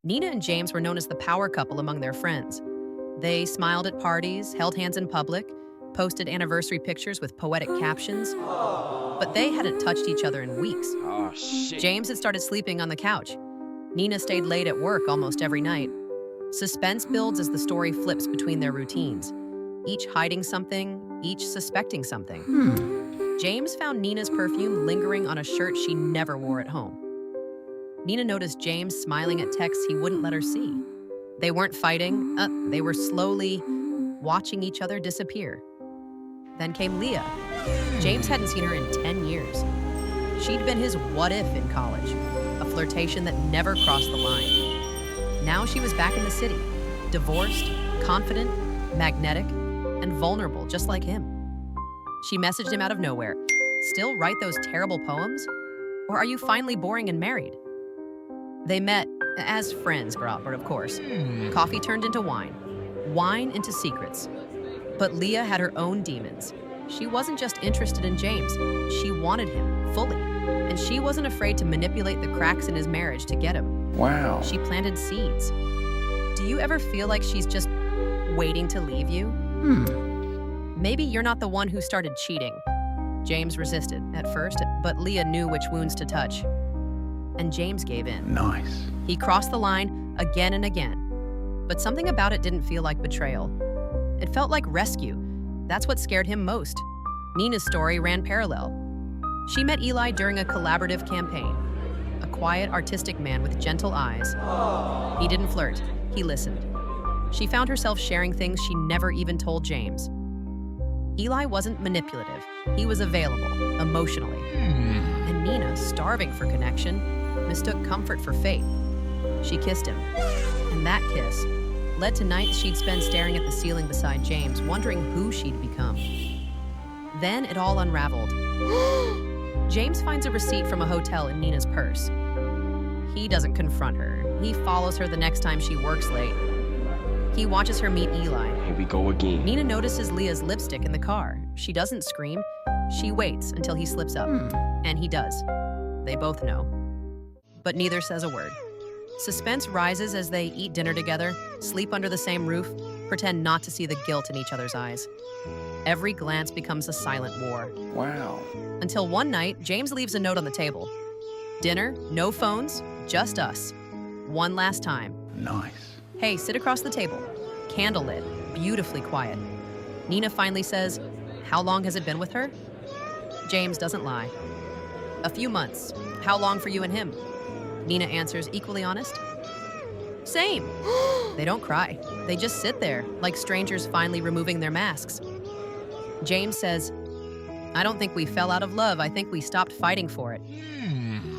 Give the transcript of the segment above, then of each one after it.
Nina and James were known as the power couple among their friends. They smiled at parties, held hands in public, posted anniversary pictures with poetic captions, but they hadn't touched each other in weeks. Oh, shit. James had started sleeping on the couch. Nina stayed late at work almost every night. Suspense builds as the story flips between their routines, each hiding something, each suspecting something. James found Nina's perfume lingering on a shirt she never wore at home. Nina noticed James smiling at texts he wouldn't let her see. They weren't fighting, they were slowly watching each other disappear. Then came Leah. James hadn't seen her in 10 years. She'd been his what if in college, a flirtation that never crossed the line. Now she was back in the city, divorced, confident, magnetic, and vulnerable just like him. She messaged him out of nowhere. Still write those terrible poems? Or are you finally boring and married? They met as friends, Robert, of course. Coffee turned into wine, wine into secrets. But Leah had her own demons. She wasn't just interested in James. She wanted him fully. And she wasn't afraid to manipulate the cracks in his marriage to get him. Wow. She planted seeds. Do you ever feel like she's just waiting to leave you? Maybe you're not the one who started cheating. James resisted at first, but Leah knew which wounds to touch. And James gave in. Nice. He crossed the line again and again. But something about it didn't feel like betrayal. It felt like rescue. That's what scared him most. Nina's story ran parallel. She met Eli during a collaborative campaign. A quiet, artistic man with gentle eyes. He didn't flirt. He listened. She found herself sharing things she never even told James. Eli wasn't manipulative. He was available, emotionally. And Nina, starving for connection, mistook comfort for faith. She kissed him. And that kiss led to nights she'd spend staring at the ceiling beside James, wondering who she'd become. Then it all unraveled. James finds a receipt from a hotel in Nina's purse. He doesn't confront her. He follows her the next time she works late. He watches her meet Eli. Here we go again. Nina notices Leah's lipstick in the car. She doesn't scream. She waits until he slips up. And he does. They both know. But neither says a word. Suspense rises as they eat dinner together, sleep under the same roof, pretend not to see the guilt in each other's eyes. Every glance becomes a silent war. Wow. Until one night, James leaves a note on the table. Dinner, no phones, just us. One last time. Nice. Hey, sit across the table. Candlelit, beautifully quiet. Nina finally says, how long has it been with her? James doesn't lie. A few months. How long for you and him? Nina answers, equally honest. Same. They don't cry. They just sit there, like strangers finally removing their masks. James says, I don't think we fell out of love. I think we stopped fighting for it.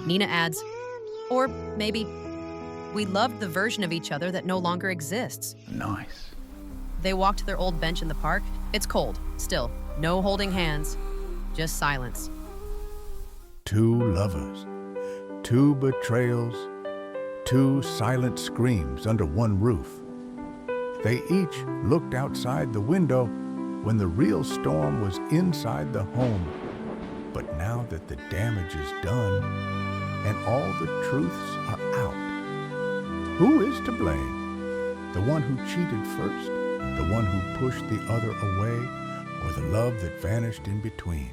Nina adds, or maybe we loved the version of each other that no longer exists. Nice. They walk to their old bench in the park. It's cold, still. No holding hands, just silence. Two lovers, two betrayals, two silent screams under one roof. They each looked outside the window when the real storm was inside the home. But now that the damage is done and all the truths are out, who is to blame? The one who cheated first, the one who pushed the other away, or the love that vanished in between?